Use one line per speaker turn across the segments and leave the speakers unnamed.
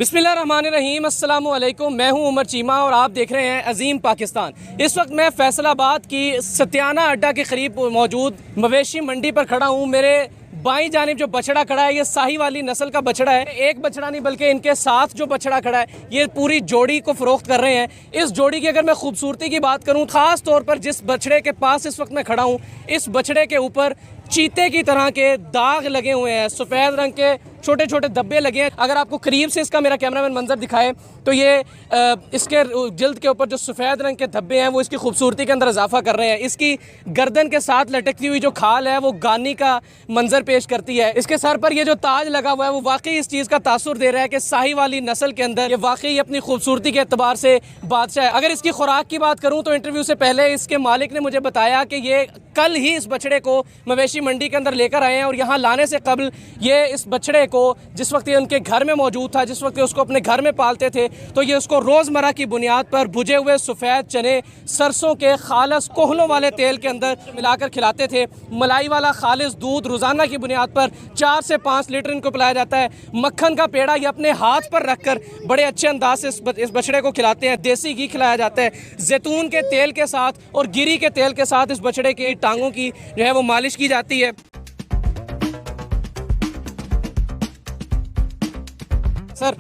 बिस्मिल्लाहिर्रहमानिर्रहीम, अस्सलामु अलैकुम। मैं हूं उमर चीमा और आप देख रहे हैं अजीम पाकिस्तान। इस वक्त मैं फैसलाबाद की सत्याना अड्डा के करीब मौजूद मवेशी मंडी पर खड़ा हूं। मेरे बाईं जानिब जो बछड़ा खड़ा है ये शाही वाली नस्ल का बछड़ा है। एक बछड़ा नहीं बल्कि इनके साथ जो बछड़ा खड़ा है ये पूरी जोड़ी को फ़रोख्त कर रहे हैं। इस जोड़ी की अगर मैं खूबसूरती की बात करूं, ख़ास तौर पर जिस बछड़े के पास इस वक्त मैं खड़ा हूं, इस बछड़े के ऊपर चीते की तरह के दाग लगे हुए हैं, सफ़ेद रंग के छोटे छोटे धब्बे लगे हैं। अगर आपको करीब से इसका मेरा कैमरामैन मंजर दिखाए तो ये इसके जल्द के ऊपर जो सफ़ेद रंग के धब्बे हैं वो इसकी खूबसूरती के अंदर इजाफा कर रहे हैं। इसकी गर्दन के साथ लटकती हुई जो खाल है वो गानी का मंजर पेश करती है। इसके सर पर ये जो ताज लगा हुआ है वो वाकई इस चीज़ का तासुर दे रहा है कि शाही वाली नस्ल के अंदर ये वाकई अपनी खूबसूरती के अतबार से बादशाह है। अगर इसकी खुराक की बात करूँ तो इंटरव्यू से पहले इसके मालिक ने मुझे बताया कि ये कल ही इस बछड़े को मवेशी मंडी के अंदर लेकर आए हैं और यहाँ लाने से कबल ये इस बछड़े को जिस वक्त ये उनके घर में मौजूद था, जिस वक्त ये उसको अपने घर में पालते थे, तो ये उसको रोज़मर्रा की बुनियाद पर भुजे हुए सफ़ेद चने सरसों के खालस कोहलों वाले तेल के अंदर मिलाकर खिलाते थे। मलाई वाला खालिस दूध रोज़ाना की बुनियाद पर 4 से 5 लीटर इनको पिलाया जाता है। मक्खन का पेड़ा ये अपने हाथ पर रखकर बड़े अच्छे अंदाज से इस बछड़े को खिलाते हैं। देसी घी खिलाया जाता है। जैतून के तेल के साथ और गिरी के तेल के साथ इस बछड़े की टांगों की जो है वो मालिश की जाती है। सर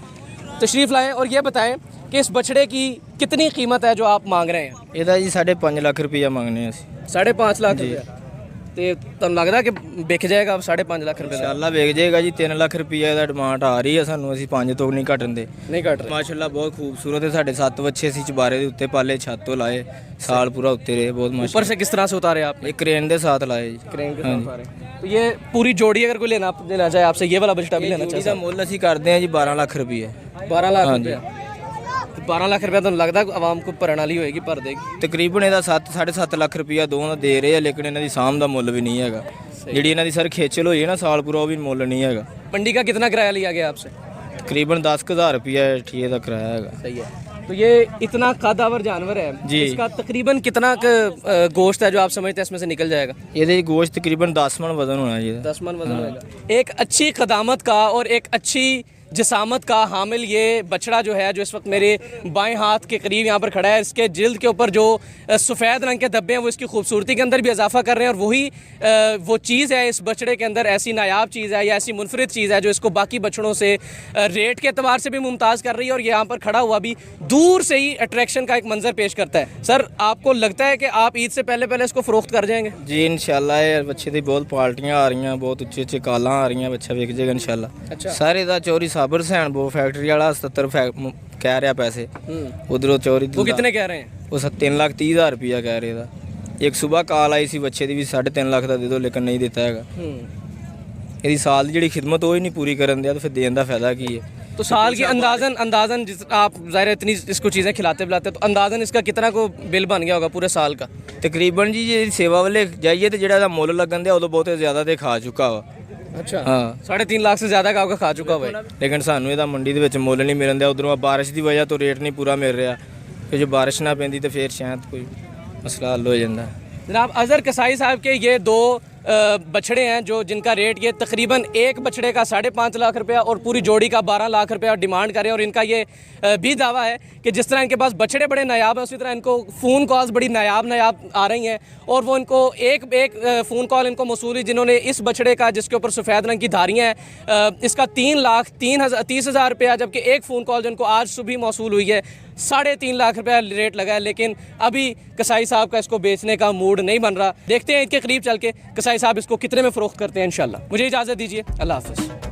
तशरीफ़ लाएं और ये बताएं कि इस बछड़े की कितनी कीमत है जो आप मांग रहे हैं?
ਇਹਦਾ ਜੀ 5.5 ਲੱਖ रुपया ਮੰਗਨੇ ਅਸੀਂ।
5.5 लाख रुपया तो ਤੁਹਾਨੂੰ ਲੱਗਦਾ ਕਿ ਵਿਕ ਜਾਏਗਾ 5.5 ਲੱਖ ਰੁਪਏ ਦਾ?
ਇਨਸ਼ਾਅੱਲਾ ਵਿਕ ਜਾਏਗਾ ਜੀ। 3 ਲੱਖ ਰੁਪਇਆ ਦਾ ਡਿਮਾਂਡ ਆ ਰਹੀ ਹੈ ਸਾਨੂੰ। ਅਸੀਂ 5 ਤੋਂ ਨਹੀਂ ਘਟਣ ਦੇ।
ਨਹੀਂ ਘਟ ਰਹੇ।
ਮਾਸ਼ਾਅੱਲਾ ਬਹੁਤ ਖੂਬਸੂਰਤ ਹੈ। ਸਾਡੇ 7 ਬੱਚੇ ਅਸੀਂ ਚਬਾਰੇ ਦੇ ਉੱਤੇ ਪਾਲੇ, ਛੱਤ ਤੋਂ ਲਾਏ, ਸਾਲ पूरा ਉੱਤੇ ਰਹੇ। बहुत
ऊपर
माशाअल्लाह।
से किस तरह से उतारे आपने?
एक क्रेन के साथ लाए जी।
क्रेन के साथ उतारे। तो ये पूरी जोड़ी अगर कोई लेना चाहे आपसे, ये वाला बछड़ा भी लेना
ਇਹਦਾ
चाहे?
ਮੁੱਲ ਅਸੀਂ ਕਰਦੇ ਹਾਂ ਜੀ 12 ਲੱਖ ਰੁਪਏ।
12 लाख रुपया। 12 लाख रुपया तो लगता है आवाम को भरन वाली होएगी, भर देगी।
ਤਕਰੀਬਨ ਇਹਦਾ 7.5 ਲੱਖ ਰੁਪਇਆ ਦੋਵਾਂ ਦਾ ਦੇ ਰਹੇ ਆ, ਲੇਕਿਨ ਇਹਨਾਂ ਦੀ ਸਾਂਭ ਦਾ ਮੁੱਲ ਵੀ ਨਹੀਂ ਹੈਗਾ। ਜਿਹੜੀ ਇਹਨਾਂ ਦੀ ਸਰ ਖੇਚਲ ਹੋਈ ਹੈ ਨਾ ਸਾਲ ਪੂਰਾ, ਉਹ ਵੀ ਮੁੱਲ ਨਹੀਂ ਹੈਗਾ।
मंडी का कितना किराया लिया गया आपसे?
तकरीबन 10,000 रुपया ठीए का किराया है।
सही है। तो ये इतना कदावर जानवर है
जी।
इसका तकरीबन कितना गोश्त है जो आप समझते हैं इसमें से निकल जाएगा?
ये गोश्त तकरीबन 10 मन वजन होना चाहिए।
10 मन वजन होगा। एक अच्छी कदामत का और एक अच्छी जिसामत का हामिल ये बछड़ा जो है जो इस वक्त मेरे बाएं हाथ के करीब यहाँ पर खड़ा है, इसके जिल्द के ऊपर जो सफ़ेद रंग के धब्बे हैं वो इसकी खूबसूरती के अंदर भी इजाफा कर रहे हैं। और वही वो चीज़ है इस बछड़े के अंदर, ऐसी नायाब चीज़ है या ऐसी मुनफरिद चीज़ है जो इसको बाकी बछड़ों से रेट के अतबार से भी मुमताज़ कर रही है और यहाँ पर खड़ा हुआ भी दूर से ही अट्रैक्शन का एक मंजर पेश करता है। सर आपको लगता है कि आप ईद से पहले इसको फ़रोख्त कर जाएंगे?
जी इंशाल्लाह। ये बच्चे की बहुत पार्टियाँ आ रही हैं, बहुत उच्चे उच्चे कालां आ रही हैं, बच्चा विक जाएगा इंशाल्लाह।
अच्छा।
सारे दा चोरी साबर सैन वो फैक्ट्री वाला 70 कह रहा पैसे, उधरों चोरी
वो कितने कह रहे हैं?
वो 3,30,000 रुपया कह रहे था। एक सुबह कॉल आई सी बच्चे की भी 3.5 लाख का दे दो, लेकिन नहीं देता है। यदि साल की जी खिदमत वो ही नहीं पूरी करन दिया तो फिर देने का फायदा की है?
तो साल की अंदाजन जिस आप ज़ाहिर इतनी इसको चीज़ें खिलाते पिलाते तो अंदाजन इसका कितना को बिल बन गया होगा पूरे साल का?
तकरीबन जी जी सेवा वाले जाइए तो जो मुल लगन दिया उदों बहुत ज़्यादा तो खा चुका वा।
अच्छा।
हाँ
3.5 लाख से ज़्यादा का खा चुका हुआ है।
लेकिन सानू ਇਹਦਾ ਮੰਡੀ ਦੇ ਵਿੱਚ ਮੁੱਲ ਨਹੀਂ ਮਿਲਣ ਦਿਆ। ਉਧਰੋਂ ਬਾਰਿਸ਼ ਦੀ ਵਜ੍ਹਾ ਤੋਂ ਰੇਟ ਨਹੀਂ ਪੂਰਾ ਮਿਲ ਰਿਹਾ ਕਿ ਜੇ ਬਾਰਿਸ਼ ਨਾ ਪੈਂਦੀ ਤਾਂ ਫਿਰ ਸ਼ਾਇਦ ਕੋਈ ਮਸਲਾ हल हो ਜਾਂਦਾ।
जनाब अज़हर कसाई साहब के ये 2 बछड़े हैं जो जिनका रेट ये तकरीबन एक बछड़े का 5.5 लाख रुपया और पूरी जोड़ी का 12 लाख रुपया डिमांड करें। और इनका ये भी दावा है कि जिस तरह इनके पास बछड़े बड़े नायाब हैं उसी तरह इनको फ़ोन कॉल्स बड़ी नायाब आ रही हैं और वो इनको एक फ़ोन कॉल इनको मौसूल हुई जिन्होंने इस बछड़े का जिसके ऊपर सफ़ेद रंग की धारियाँ हैं इसका 3,30,000 रुपया, जबकि एक फ़ोन कॉल जिनको आज सुबह मौसूल हुई है 3.5 लाख रुपया रेट लगा है। लेकिन अभी कसाई साहब का इसको बेचने का मूड नहीं बन रहा। देखते हैं इनके करीब चल के कसाई साहब इसको कितने में फ़रोख्त करते हैं इंशाल्लाह। मुझे इजाज़त दीजिए, अल्लाह हाफ़िज़।